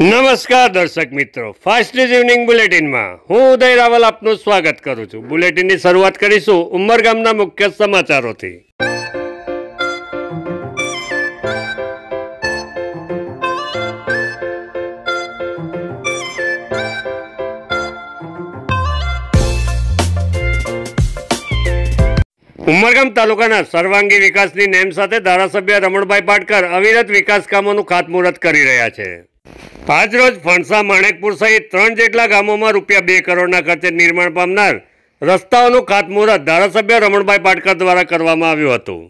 નમસ્કાર દર્શક મિત્રો, ફાસ્ટ ન્યૂઝ ઇવનિંગ બુલેટિનમાં હું ઉદય રાવલ આપનું સ્વાગત કરું છું। બુલેટિનની શરૂઆત કરીશું ઉમરગામના મુખ્ય સમાચારોથી। ઉમરગામ તાલુકાના સર્વાંગી વિકાસની નેમ સાથે ધારાસભ્ય રમણભાઈ પાટકર અવિરત વિકાસ કામોનું ખાતમુહૂર્ત કરી રહ્યા છે। આજરોજ ફણસા, માણેકપુર સહિત 3 જેટલા ગામોમાં ₹2 કરોડના ખર્ચે નિર્માણ પામનાર રસ્તાઓનું ખાતમુહૂર્ત ધારાસભ્ય રમણભાઈ પાટકર દ્વારા કરવામાં આવ્યું હતું।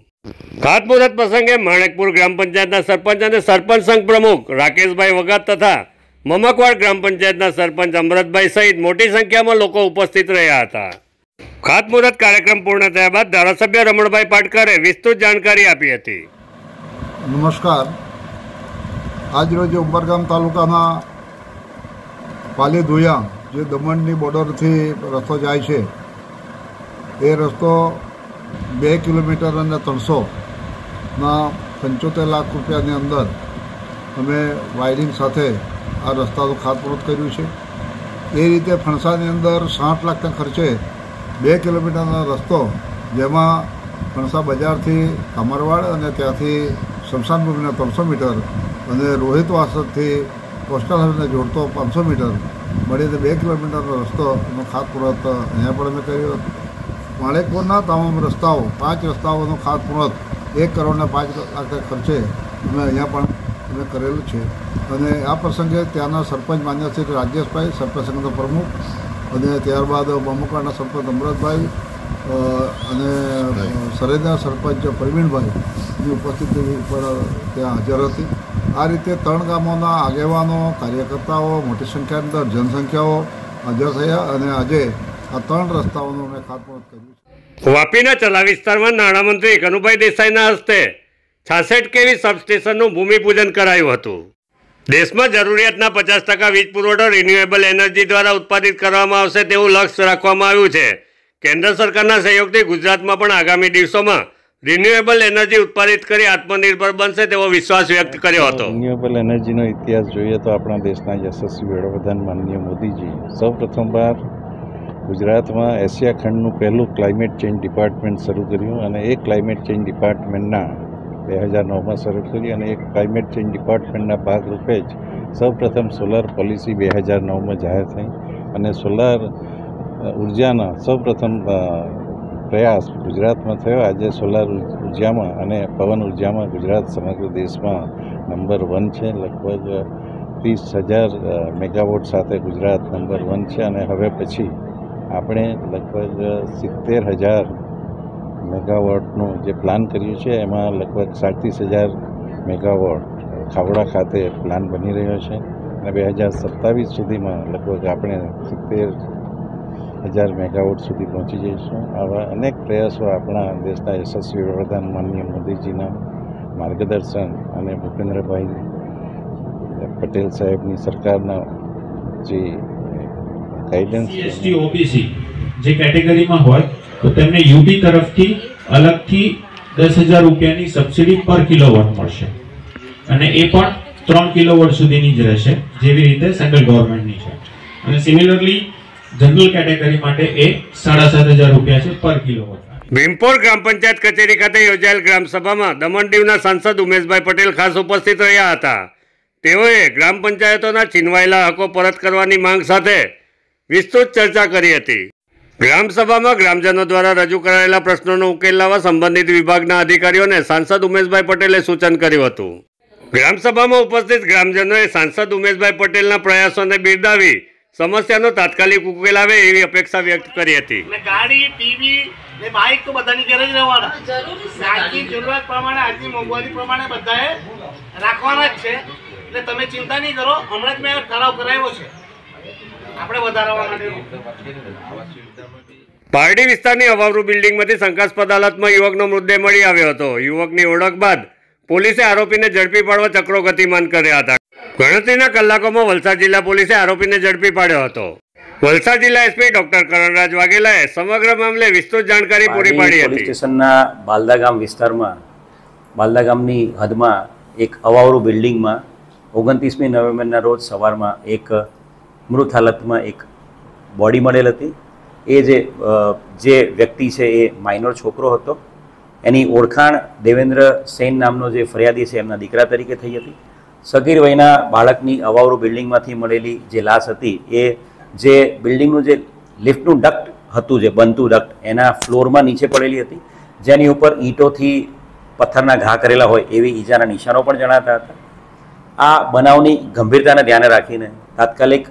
ખાતમુહૂર્ત પ્રસંગે માણેકપુર ગ્રામ પંચાયતના સરપંચ અને સરપંચ સંઘ પ્રમુખ રાકેશભાઈ વગાત તથા મમકવાડ ગ્રામ પંચાયતના સરપંચ અમરતભાઈ સહિત મોટી સંખ્યામાં લોકો ઉપસ્થિત રહ્યા હતા। ખાતમુહૂર્ત કાર્યક્રમ પૂર્ણ થયા બાદ ધારાસભ્ય રમણભાઈ પાટકરે વિસ્તૃત જાણકારી આપી હતી। નમસ્કાર। આજરોજ ઉમરગામ તાલુકાના પાલીધુયા જે દમણની બોર્ડરથી રસ્તો જાય છે એ રસ્તો 2 કિલોમીટર અને 300ના 75 લાખ રૂપિયાની અંદર અમે વાયરિંગ સાથે આ રસ્તાનું ખાતમુહૂર્ત કર્યું છે। એ રીતે ફણસાની અંદર 60 લાખના ખર્ચે 2 કિલોમીટરનો રસ્તો, જેમાં ફણસા બજારથી કામરવાડ અને ત્યાંથી શમશાન ભૂમિના 300 મીટર અને રોહિત વાસદથી કોસ્ટલ હાઈવેને જોડતો 500 મીટર મળીને 2 કિલોમીટરનો રસ્તોનું ખાતમુહૂર્ત અહીંયા પણ અમે કર્યું હતું। માણેકપુરના તમામ રસ્તાઓ 5 રસ્તાઓનું ખાતમુહૂર્ત 1 કરોડના 5 લાખના ખર્ચે અમે અહીંયા પણ અમે કરેલું છે। અને આ પ્રસંગે ત્યાંના સરપંચ માન્ય શ્રી રાજેશભાઈ, સરપંચ સંઘના પ્રમુખ, અને ત્યારબાદ મમકવાડના સરપંચ અમરતભાઈ અને સરેના સરપંચ પ્રવીણભાઈની ઉપસ્થિતિ પર ત્યાં હાજર હતી। આ રીતે 3 ગામોના આગેવાનો, કાર્યકર્તાઓ, મોટી સંખ્યાની અંદર જનસંખ્યાઓ હાજર થયા અને આજે આ 3 રસ્તાઓનું અમે ખાતમુહૂર્ત કર્યું છે। વાપીના ચલા વિસ્તારમાં નાણામંત્રી કનુભાઈ દેસાઈના હસ્તે 66 kV સબસ્ટેશનનું ભૂમિપૂજન કરાયું હતું। દેશમાં જરૂરિયાતના 50% વીજ પુરવઠો રિન્યુએબલ એનર્જી દ્વારા ઉત્પાદિત કરવામાં આવશે તેવું લક્ષ્ય રાખવામાં આવ્યું છે। કેન્દ્ર સરકારના સહયોગથી ગુજરાતમાં પણ આગામી દિવસોમાં રિન્યુએબલ એનર્જી ઉત્પાદિત કરી આત્મનિર્ભર બનશે તેવો વિશ્વાસ વ્યક્ત કર્યો હતો। રિન્યુએબલ એનર્જીનો ઇતિહાસ જોઈએ તો આપણા દેશના યશસ્વી વડાપ્રધાન માનનીય મોદીજી સૌ પ્રથમવાર ગુજરાતમાં એશિયા ખંડનું પહેલું ક્લાઇમેટ ચેન્જ ડિપાર્ટમેન્ટ શરૂ કર્યું અને એ ક્લાઇમેટ ચેન્જ ડિપાર્ટમેન્ટના 2009માં શરૂ કરી અને એક ક્લાઇમેટ ચેન્જ ડિપાર્ટમેન્ટના ભાગરૂપે જ સૌપ્રથમ સોલાર પોલિસી 2009માં જાહેર થઈ અને સોલાર ઉર્જાના સૌપ્રથમ પ્રયાસ ગુજરાતમાં થયો। આજે સોલાર ઉર્જામાં અને પવન ઉર્જામાં ગુજરાત સમગ્ર દેશમાં નંબર 1 છે। લગભગ 30,000 મેગાવોટ સાથે ગુજરાત નંબર 1 છે અને હવે પછી આપણે લગભગ 70,000 મેગાવોટનું જે પ્લાન કર્યું છે એમાં લગભગ 37,000 મેગાવોટ ખાવડા ખાતે પ્લાન બની રહ્યો છે અને 2027 સુધીમાં લગભગ આપણે 70,000 મેગાવોટ સુધી પહોંચી જઈશું। આવા અનેક પ્રયાસો આપણા દેશના યશસ્વી વડાપ્રધાન માનનીય મોદીજીના માર્ગદર્શન અને ભૂપેન્દ્રભાઈ પટેલ સાહેબની સરકારના જે ગાઈડન્સ એસટી ઓબીસી જે કેટેગરીમાં હોય તો તેમને યુટી તરફથી અલગથી 10,000 રૂપિયાની સબસિડી પર કિલોવોટ મળશે અને એ પણ 3 કિલોવોટ સુધીની જ રહેશે, જેવી રીતે સેન્ટ્રલ ગવર્મેન્ટની છે। અને સિમિલરલી જનરલ કેટેગરી માટે એ 7,500 રૂપિયા છે પર કિલોવોટ। ભીમપોર ગ્રામ પંચાયત કચેરી ખાતે યોજાયેલ ગ્રામસભામાં દમણ દીવના સાંસદ ઉમેશભાઈ પટેલ ખાસ ઉપસ્થિત રહ્યા હતા। તેઓએ ગ્રામ પંચાયતોના છીનવાયેલા હકો પરત કરવાની માંગ સાથે વિસ્તૃત ચર્ચા કરી હતી। ગ્રામસભામાં ગ્રામજનો દ્વારા રજૂ કરાયેલા પ્રશ્નોનો ઉકેલ લાવવા સંબંધિત વિભાગના અધિકારીઓને સાંસદ ઉમેશભાઈ પટેલે સૂચન કર્યું હતું। ગ્રામસભામાં ઉપસ્થિત ગ્રામજનોએ સાંસદ ઉમેશભાઈ પટેલના પ્રયાસોને બિરદાવી સમસ્યાનો તાત્કાલિક ઉકેલ આવે એવી અપેક્ષા વ્યક્ત કરી હતી। ગાડી, ટીવી ને બાઇક તો બધાની ઘરે જ રહેવાના, આજની જરૂરિયાત પ્રમાણે, આજની મોંઘવારી પ્રમાણે બધાએ રાખવાના જ છે, એટલે તમે ચિંતા નહીં કરો। હમણાં જ મેં ઠરાવ કરાવ્યો છે આપણે વધારવા માટે। પારડી વિસ્તારની અવાવરૂ બિલ્ડિંગમાંથી શંકાસ્પદ હાલતમાં યુવકનો મૃતદેહ મળી આવ્યો હતો। યુવકની ઓળખ બાદ પોલીસે આરોપીને ઝડપી પાડવા ચક્રો ગતિમાન કર્યા હતા। ગણતરીના કલાકોમાં વલસાડ જિલ્લા પોલીસે આરોપીને ઝડપી પાડ્યો હતો। વલસાડ જિલ્લા એસપી ડોક્ટર કરણરાજ વાઘેલાએ સમગ્ર મામલે વિસ્તૃત જાણકારી પૂરી પાડી હતી। પોલીસ સ્ટેશનના બાલદા ગામ વિસ્તારમાં, બાલદા ગામની હદમાં એક અવાવરૂ બિલ્ડિંગમાં 29મી નવેમ્બરના રોજ સવારમાં એક મૃત હાલતમાં એક બોડી મળેલ હતી. એ જે વ્યક્તિ છે એ માઇનોર છોકરો હતો. એની ઓળખાણ દેવેન્દ્ર સેન નામનો જે ફરિયાદી છે એમના દીકરા તરીકે થઈ હતી. સગીર વયના બાળકની અવાવરૂ બિલ્ડિંગમાંથી મળેલી જે લાશ હતી એ જે બિલ્ડિંગનું જે લિફ્ટનું ડક્ટ હતું, જે બનતું ડક્ટ, એના ફ્લોરમાં નીચે પડેલી હતી, જેની ઉપર ઈંટોથી પથ્થરના ઘા કરેલા હોય એવી ઈજાના નિશાનો પણ જણાતા હતા. આ બનાવની ગંભીરતાને ધ્યાને રાખીને તાત્કાલિક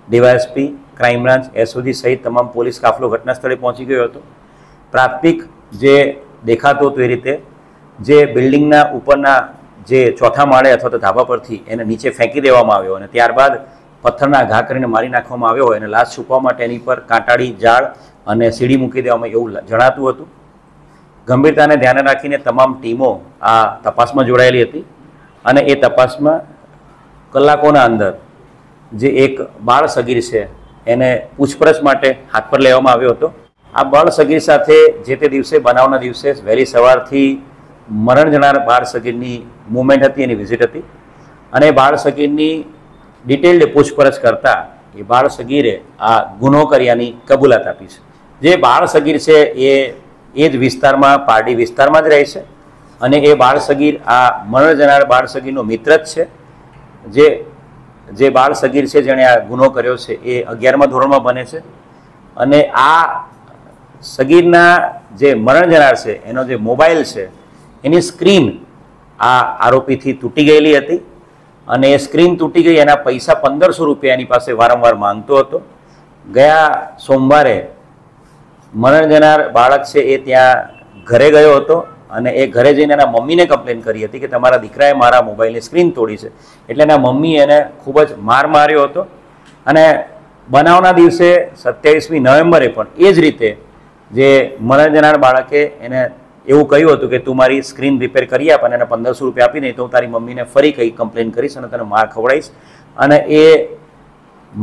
ડીવાયએસપી, ક્રાઇમ બ્રાન્ચ, એસઓજી સહિત તમામ પોલીસ કાફલો ઘટના સ્થળે પહોંચી ગયો હતો. પ્રાથમિક જે દેખાતું હતું એ રીતે જે બિલ્ડિંગના ઉપરના જે ચોથા માળે અથવા તો ધાબા પરથી એને નીચે ફેંકી દેવામાં આવ્યો અને ત્યારબાદ પથ્થરના ઘા કરીને મારી નાખવામાં આવ્યો હોય અને લાશ છુપવા માટે એની પર કાંટાળી જાળ અને સીડી મૂકી દેવામાં એવું જણાતું હતું. ગંભીરતાને ધ્યાને રાખીને તમામ ટીમો આ તપાસમાં જોડાયેલી હતી અને એ તપાસમાં કલાકોના અંદર જે એક બાળ સગીર છે એને પૂછપરછ માટે હાથ પર લેવામાં આવ્યો હતો. આ બાળ સગીર સાથે જે તે દિવસે, બનાવના દિવસે વહેલી સવારથી મરણ જનાર બાળ સગીરની મૂવમેન્ટ હતી, એની વિઝિટ હતી અને બાળ સગીરની ડિટેલ્ડ પૂછપરછ કરતાં એ બાળ સગીરે આ ગુનો કર્યાની કબૂલાત આપી છે. જે બાળ સગીર છે એ જ વિસ્તારમાં, પારડી વિસ્તારમાં જ રહે છે અને એ બાળ સગીર આ મરણ જનાર બાળ સગીરનો મિત્ર જ છે. જે બાળ સગીર છે જેણે આ ગુનો કર્યો છે એ 11મા ધોરણમાં ભણે છે અને આ સગીરના જે મરણ જનાર છે એનો જે મોબાઈલ છે એની સ્ક્રીન આ આરોપીથી તૂટી ગયેલી હતી અને એ સ્ક્રીન તૂટી ગઈ, એના પૈસા 1500 રૂપિયા એની પાસે વારંવાર માંગતો હતો. ગયા સોમવારે મરણ જનાર બાળક છે એ ત્યાં ઘરે ગયો હતો અને એ ઘરે જઈને એના મમ્મીને કમ્પ્લેન કરી હતી કે તમારા દીકરાએ મારા મોબાઈલની સ્ક્રીન તોડી છે. એટલે એના મમ્મીએ એને ખૂબ જ માર માર્યો હતો અને બનાવના દિવસે 27મી નવેમ્બરે પણ એ જ રીતે જે મરણ જનાર બાળકે એને એવું કહ્યું હતું કે તું મારી સ્ક્રીન રિપેર કરી આપ અને એને 1500 રૂપિયા આપી નહીં તો હું તારી મમ્મીને ફરી કંઈ કમ્પ્લેન કરીશ અને તને માર ખવડાવીશ. અને એ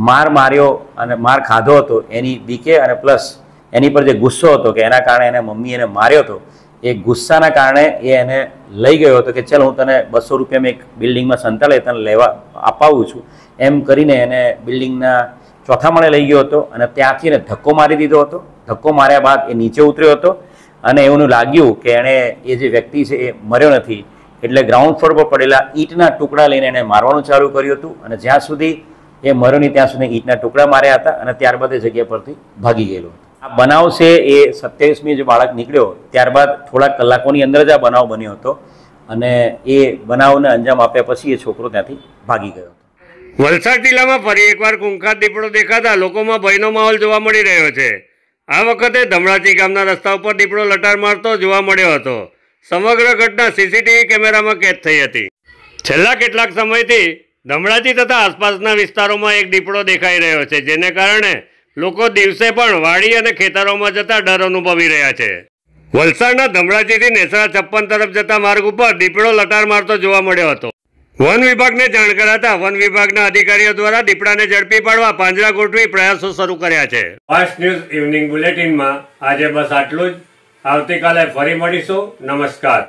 માર માર્યો અને માર ખાધો હતો એની બીકે અને પ્લસ એની પર જે ગુસ્સો હતો કે એના કારણે એને મમ્મી એને માર્યો હતો, એ ગુસ્સાના કારણે એ એને લઈ ગયો હતો કે ચાલ હું તને 200 રૂપિયામાં એક બિલ્ડિંગમાં સંતાડે તને લેવા અપાવું છું એમ કરીને એને બિલ્ડિંગના ચોથા માળે લઈ ગયો હતો અને ત્યાંથી એને ધક્કો મારી દીધો હતો. ધક્કો માર્યા બાદ એ નીચે ઉતર્યો હતો અને એવું લાગ્યું કે એણે એ જે વ્યક્તિ છે એ મર્યો નથી એટલે ગ્રાઉન્ડ ફ્લોર પર પડેલા ઈંટના ટુકડા લઈને એને મારવાનું ચાલુ કર્યું હતું અને જ્યાં સુધી એ મર્યો નહીં ત્યાં સુધી ઈંટના ટુકડા માર્યા હતા અને ત્યારબાદ એ જગ્યા પરથી ભાગી ગયેલો હતો. આ બનાવ છે એ 27મી જે બાળક નીકળ્યો ત્યારબાદ થોડાક કલાકોની અંદર જ આ બનાવ બન્યો હતો અને એ બનાવને અંજામ આપ્યા પછી એ છોકરો ત્યાંથી ભાગી ગયો હતો. વલસાડ જિલ્લામાં ફરી એકવાર કુંખાર દીપડો દેખાતા લોકોમાં ભયનો માહોલ જોવા મળી રહ્યો છે. આ વખતે ધમણાચી ગામના રસ્તા ઉપર દીપડો લટાર મારતો જોવા મળ્યો હતો. સમગ્ર ઘટના સીસીટીવી કેમેરામાં કેદ થઈ હતી. છેલ્લા કેટલાક સમયથી ધમણાચી તથા આસપાસના વિસ્તારોમાં એક દીપડો દેખાઈ રહ્યો છે, જેને કારણે લોકો દિવસે પણ વાડી અને ખેતરોમાં જતા ડર અનુભવી રહ્યા છે. વલસાડના ધમણાચીથી નેસડા 56 તરફ જતા માર્ગ ઉપર દીપડો લટાર મારતો જોવા મળ્યો હતો. વન વિભાગને જાણ કરાતા વન વિભાગના અધિકારીઓ દ્વારા દીપડાને ઝડપી પાડવા પાંજરા ગોઠવી પ્રયાસો શરૂ કર્યા છે. ફાસ્ટ ન્યૂઝ ઇવનિંગ બુલેટિનમાં આજે બસ આટલું જ. આવતીકાલે ફરી મળીશું. નમસ્કાર.